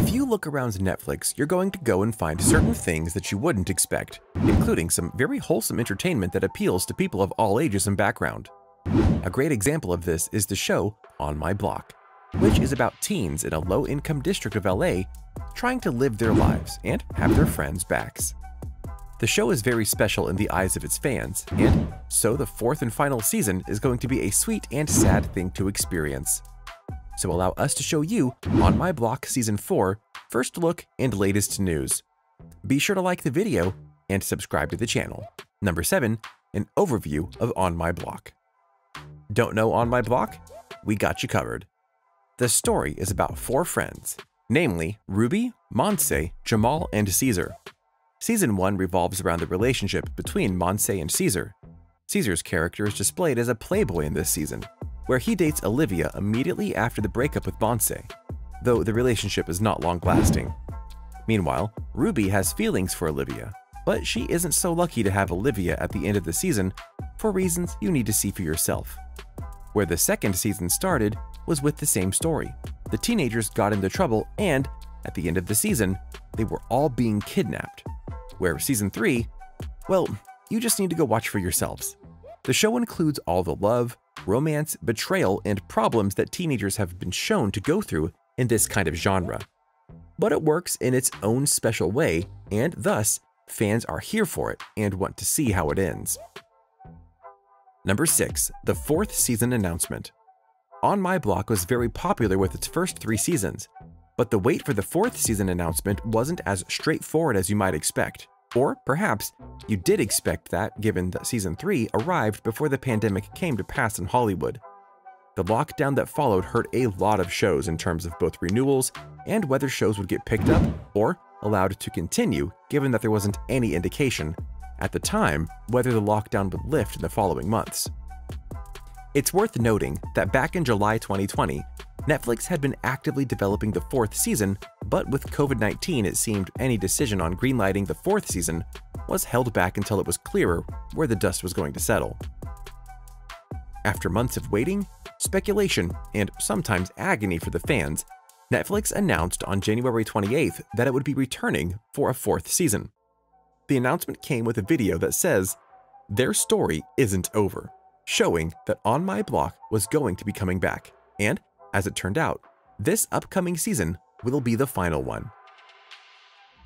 If you look around Netflix, you're going to go and find certain things that you wouldn't expect, including some very wholesome entertainment that appeals to people of all ages and background. A great example of this is the show On My Block, which is about teens in a low-income district of LA trying to live their lives and have their friends' backs. The show is very special in the eyes of its fans, and so the fourth and final season is going to be a sweet and sad thing to experience. So allow us to show you On My Block Season 4, first look and latest news. Be sure to like the video and subscribe to the channel. Number 7, an overview of On My Block. Don't know On My Block? We got you covered. The story is about 4 friends, namely Ruby, Monse, Jamal, and Caesar. Season 1 revolves around the relationship between Monse and Caesar. Caesar's character is displayed as a playboy in this season, where he dates Olivia immediately after the breakup with Monse, though the relationship is not long-lasting. Meanwhile, Ruby has feelings for Olivia, but she isn't so lucky to have Olivia at the end of the season for reasons you need to see for yourself. Where the second season started was with the same story. The teenagers got into trouble and, at the end of the season, they were all being kidnapped. Where Season 3, well, you just need to go watch for yourselves. The show includes all the love, romance, betrayal, and problems that teenagers have been shown to go through in this kind of genre. But it works in its own special way, and thus, fans are here for it and want to see how it ends. Number 6, the 4th season announcement. On My Block was very popular with its first 3 seasons, but the wait for the 4th season announcement wasn't as straightforward as you might expect. Or perhaps you did expect that given that Season 3 arrived before the pandemic came to pass in Hollywood. The lockdown that followed hurt a lot of shows in terms of both renewals and whether shows would get picked up or allowed to continue, given that there wasn't any indication at the time whether the lockdown would lift in the following months. It's worth noting that back in July 2020, Netflix had been actively developing the 4th season, but with COVID-19 it seemed any decision on greenlighting the 4th season was held back until it was clearer where the dust was going to settle. After months of waiting, speculation, and sometimes agony for the fans, Netflix announced on January 28th that it would be returning for a 4th season. The announcement came with a video that says, "Their story isn't over," showing that On My Block was going to be coming back, and as it turned out, this upcoming season will be the final one.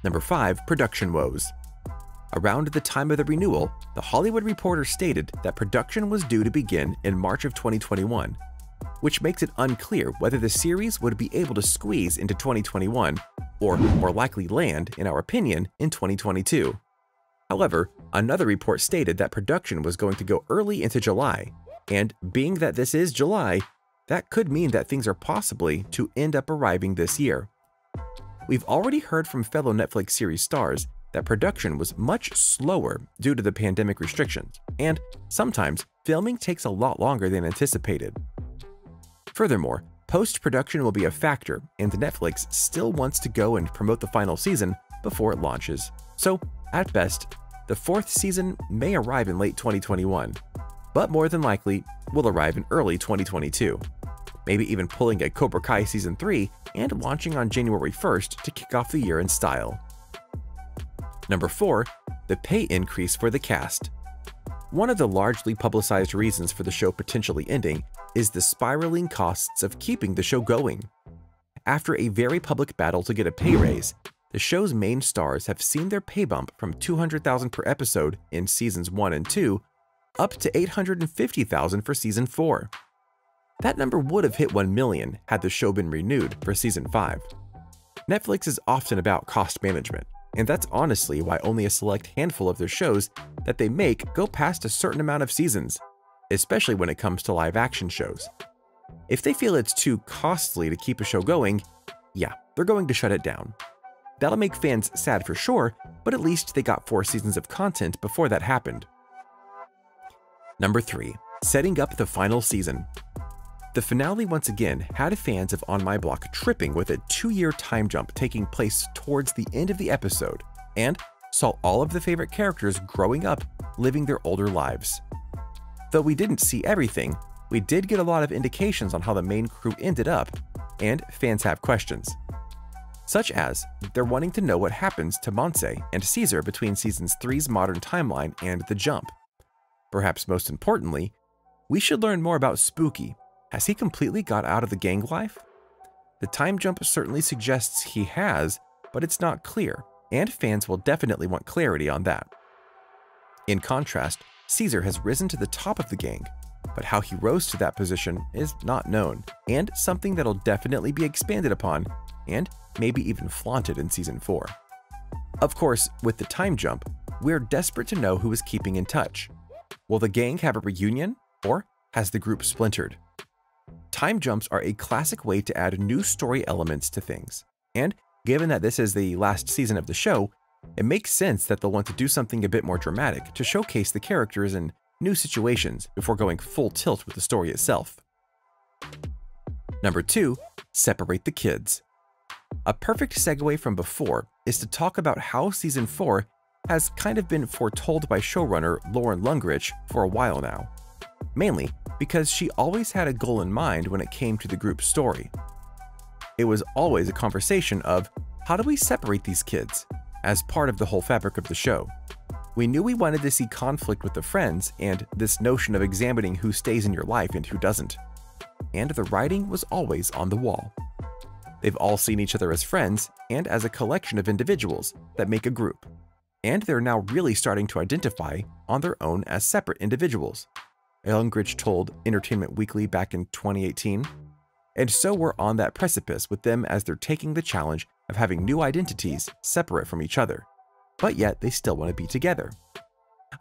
Number 5, production woes. Around the time of the renewal, The Hollywood Reporter stated that production was due to begin in March of 2021, which makes it unclear whether the series would be able to squeeze into 2021, or more likely land, in our opinion, in 2022. However, another report stated that production was going to go early into July, and being that this is July, that could mean that things are possibly to end up arriving this year. We've already heard from fellow Netflix series stars that production was much slower due to the pandemic restrictions, and sometimes filming takes a lot longer than anticipated. Furthermore, post-production will be a factor, and Netflix still wants to go and promote the final season before it launches. So, at best, the 4th season may arrive in late 2021, but more than likely will arrive in early 2022. Maybe even pulling a Cobra Kai Season 3 and launching on January 1st to kick off the year in style. Number 4, the pay increase for the cast. One of the largely publicized reasons for the show potentially ending is the spiraling costs of keeping the show going. After a very public battle to get a pay raise, the show's main stars have seen their pay bump from $200,000 per episode in Seasons 1 and 2 up to $850,000 for Season 4. That number would have hit $1 million had the show been renewed for Season 5. Netflix is often about cost management, and that's honestly why only a select handful of their shows that they make go past a certain amount of seasons, especially when it comes to live-action shows. If they feel it's too costly to keep a show going, yeah, they're going to shut it down. That'll make fans sad for sure, but at least they got 4 seasons of content before that happened. Number 3, setting up the final season. The finale once again had fans of On My Block tripping with a 2-year time jump taking place towards the end of the episode, and saw all of the favorite characters growing up, living their older lives. Though we didn't see everything, we did get a lot of indications on how the main crew ended up, and fans have questions. such as they're wanting to know what happens to Monse and Caesar between Season 3's modern timeline and the jump. Perhaps most importantly, we should learn more about Spooky. Has he completely got out of the gang life? The time jump certainly suggests he has, but it's not clear, and fans will definitely want clarity on that. In contrast, Caesar has risen to the top of the gang, but how he rose to that position is not known, and something that'll definitely be expanded upon, and maybe even flaunted in Season 4. Of course, with the time jump, we're desperate to know who is keeping in touch. Will the gang have a reunion, or has the group splintered? Time jumps are a classic way to add new story elements to things, and given that this is the last season of the show, it makes sense that they'll want to do something a bit more dramatic to showcase the characters in new situations before going full tilt with the story itself. Number 2, separate the kids. A perfect segue from before is to talk about how Season 4 has kind of been foretold by showrunner Lauren Lungrich for a while now, mainly because she always had a goal in mind when it came to the group's story. It was always a conversation of, how do we separate these kids, as part of the whole fabric of the show. We knew we wanted to see conflict with the friends and this notion of examining who stays in your life and who doesn't. And the writing was always on the wall. They've all seen each other as friends and as a collection of individuals that make a group. And they're now really starting to identify on their own as separate individuals, Lungrich told Entertainment Weekly back in 2018. And so we're on that precipice with them as they're taking the challenge of having new identities separate from each other, but yet they still want to be together.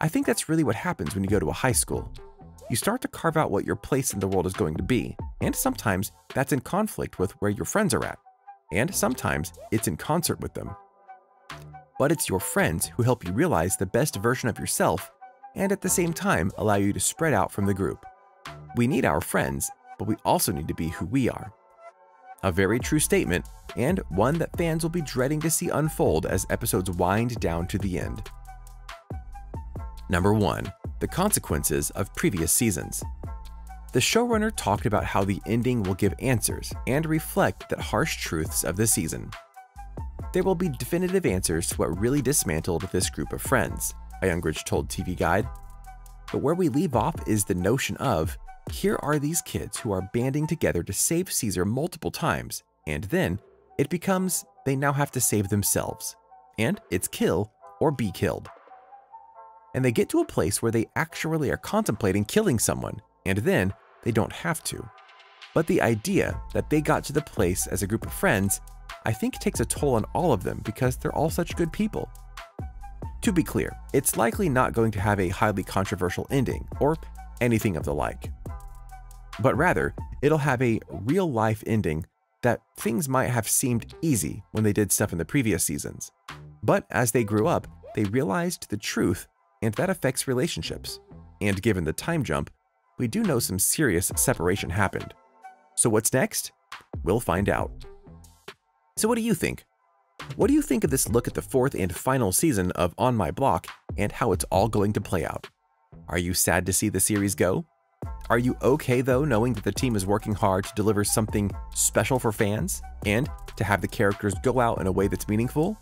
I think that's really what happens when you go to a high school. You start to carve out what your place in the world is going to be, and sometimes that's in conflict with where your friends are at, and sometimes it's in concert with them. But it's your friends who help you realize the best version of yourself and at the same time allow you to spread out from the group. We need our friends, but we also need to be who we are. A very true statement, and one that fans will be dreading to see unfold as episodes wind down to the end. Number 1. The consequences of previous seasons. The showrunner talked about how the ending will give answers and reflect the harsh truths of the season. There will be definitive answers to what really dismantled this group of friends, Lungrich told TV Guide. But where we leave off is the notion of, here are these kids who are banding together to save Caesar multiple times, and then it becomes they now have to save themselves, and it's kill or be killed. And they get to a place where they actually are contemplating killing someone, and then they don't have to. But the idea that they got to the place as a group of friends, I think takes a toll on all of them because they're all such good people. To be clear, it's likely not going to have a highly controversial ending or anything of the like. But rather, it'll have a real-life ending that things might have seemed easy when they did stuff in the previous seasons. But as they grew up, they realized the truth, and that affects relationships. And given the time jump, we do know some serious separation happened. So what's next? We'll find out. So what do you think? What do you think of this look at the 4th and final season of On My Block and how it's all going to play out? Are you sad to see the series go? Are you okay though knowing that the team is working hard to deliver something special for fans and to have the characters go out in a way that's meaningful?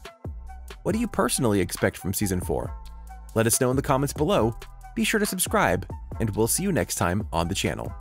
What do you personally expect from Season 4? Let us know in the comments below. Be sure to subscribe, and we'll see you next time on the channel.